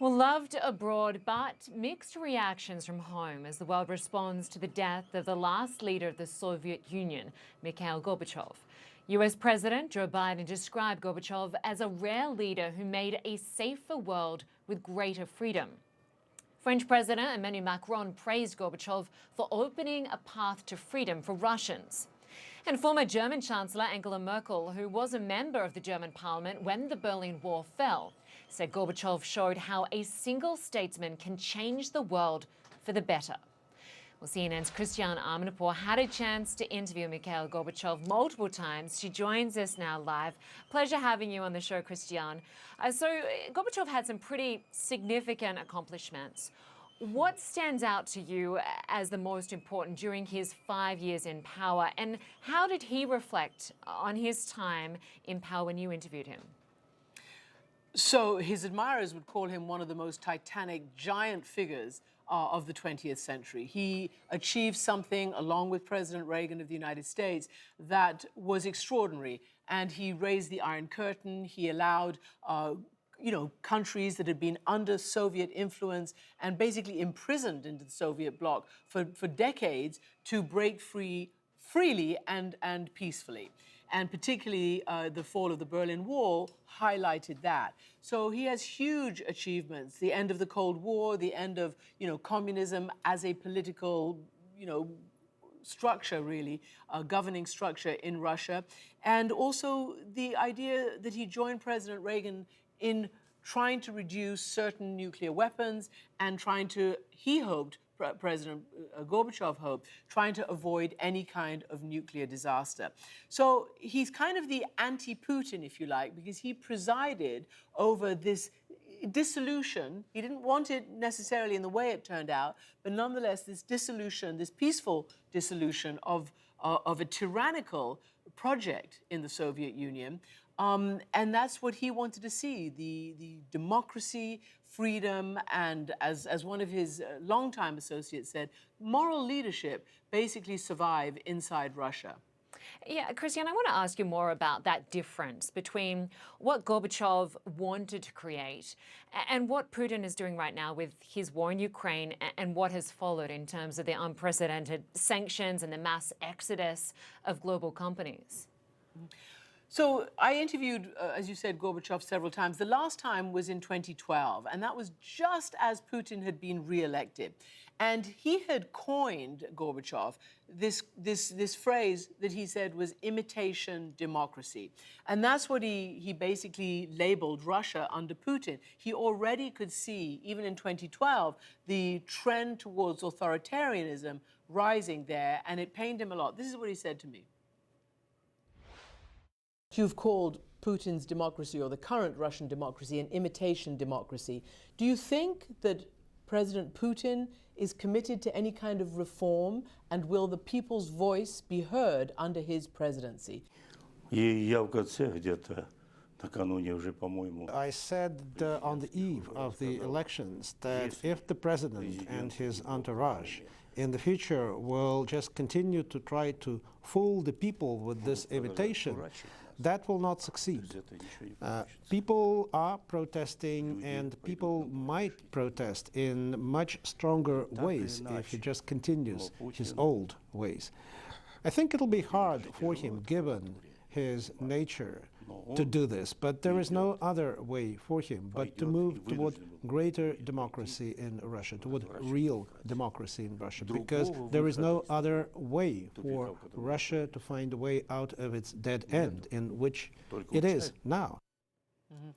Well, loved abroad, but mixed reactions from home as the world responds to the death of the last leader of the Soviet Union, Mikhail Gorbachev. US President Joe Biden described Gorbachev as a rare leader who made a safer world with greater freedom. French President Emmanuel Macron praised Gorbachev for opening a path to freedom for Russians. And former German Chancellor Angela Merkel, who was a member of the German parliament when the Berlin Wall fell, said Gorbachev showed how a single statesman can change the world for the better. Well, CNN's Christiane Amanpour had a chance to interview Mikhail Gorbachev multiple times. She joins us now live. Pleasure having you on the show, Christiane. So Gorbachev had some pretty significant accomplishments. What stands out to you as the most important during his 5 years in power, and how did he reflect on his time in power when you interviewed him? So his admirers would call him one of the most titanic, giant figures of the 20th century. He achieved something, along with President Reagan of the United States, that was extraordinary. And he raised the Iron Curtain. He allowed countries that had been under Soviet influence and basically imprisoned into the Soviet bloc for decades to break free freely and peacefully. And particularly the fall of the Berlin Wall highlighted that. So he has huge achievements: the end of the Cold War, the end of communism as a political structure, really, governing structure in Russia, and also the idea that he joined President Reagan in trying to reduce certain nuclear weapons and trying to, he hoped, President Gorbachev hoped, trying to avoid any kind of nuclear disaster. So he's kind of the anti-Putin, if you like, because he presided over this dissolution. He didn't want it necessarily in the way it turned out, but nonetheless, this dissolution, this peaceful dissolution of a tyrannical project in the Soviet Union. And that's what he wanted to see, the democracy, freedom, and as one of his longtime associates said, moral leadership basically survive inside Russia. Yeah, Christiane, I want to ask you more about that difference between what Gorbachev wanted to create and what Putin is doing right now with his war in Ukraine and what has followed in terms of the unprecedented sanctions and the mass exodus of global companies. So I interviewed, as you said, Gorbachev several times. The last time was in 2012, and that was just as Putin had been re-elected. And he had coined, Gorbachev, this phrase that he said was imitation democracy. And that's what he basically labeled Russia under Putin. He already could see, even in 2012, the trend towards authoritarianism rising there, and it pained him a lot. This is what he said to me. You've called Putin's democracy, or the current Russian democracy, an imitation democracy. Do you think that President Putin is committed to any kind of reform, and will the people's voice be heard under his presidency? I said on the eve of the elections that if the president and his entourage in the future will just continue to try to fool the people with this imitation, that will not succeed. People are protesting, and people might protest in much stronger ways if he just continues his old ways. I think it'll be hard for him, given his nature, to do this, but there is no other way for him but to move toward greater democracy in Russia, toward real democracy in Russia, because there is no other way for Russia to find a way out of its dead end, in which it is now. Mm-hmm.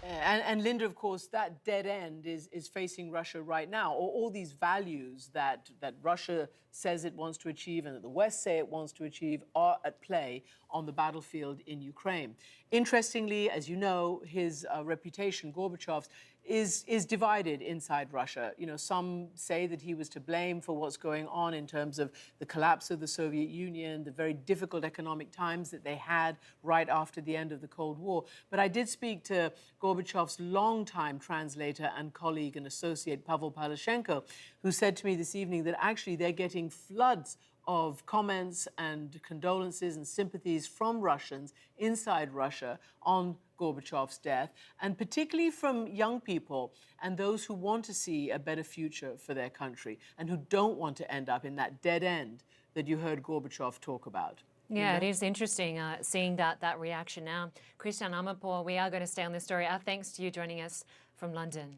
And Lynda, of course, that dead end is facing Russia right now, or all these values that Russia says it wants to achieve and that the West say it wants to achieve are at play on the battlefield in Ukraine. Interestingly, as you know, his reputation, Gorbachev's, is divided inside Russia. Some say that he was to blame for what's going on in terms of the collapse of the Soviet Union, the very difficult economic times that they had right after the end of the Cold War. But I did speak to Gorbachev's longtime translator and colleague and associate, Pavel Palashchenko, who said to me this evening that actually they're getting floods of comments and condolences and sympathies from Russians inside Russia on Gorbachev's death, and particularly from young people and those who want to see a better future for their country and who don't want to end up in that dead end that you heard Gorbachev talk about. Yeah, it is interesting seeing that reaction now. Christiane Amanpour, we are going to stay on this story. Our thanks to you joining us from London.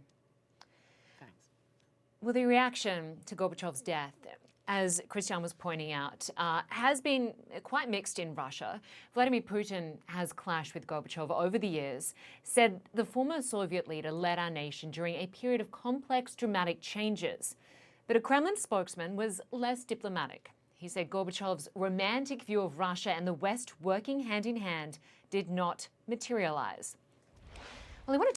Thanks. Well, the reaction to Gorbachev's death, as Christiane was pointing out, has been quite mixed in Russia. Vladimir Putin has clashed with Gorbachev over the years, said the former Soviet leader led our nation during a period of complex, dramatic changes. But a Kremlin spokesman was less diplomatic. He said Gorbachev's romantic view of Russia and the West working hand in hand did not materialize. Well, I want to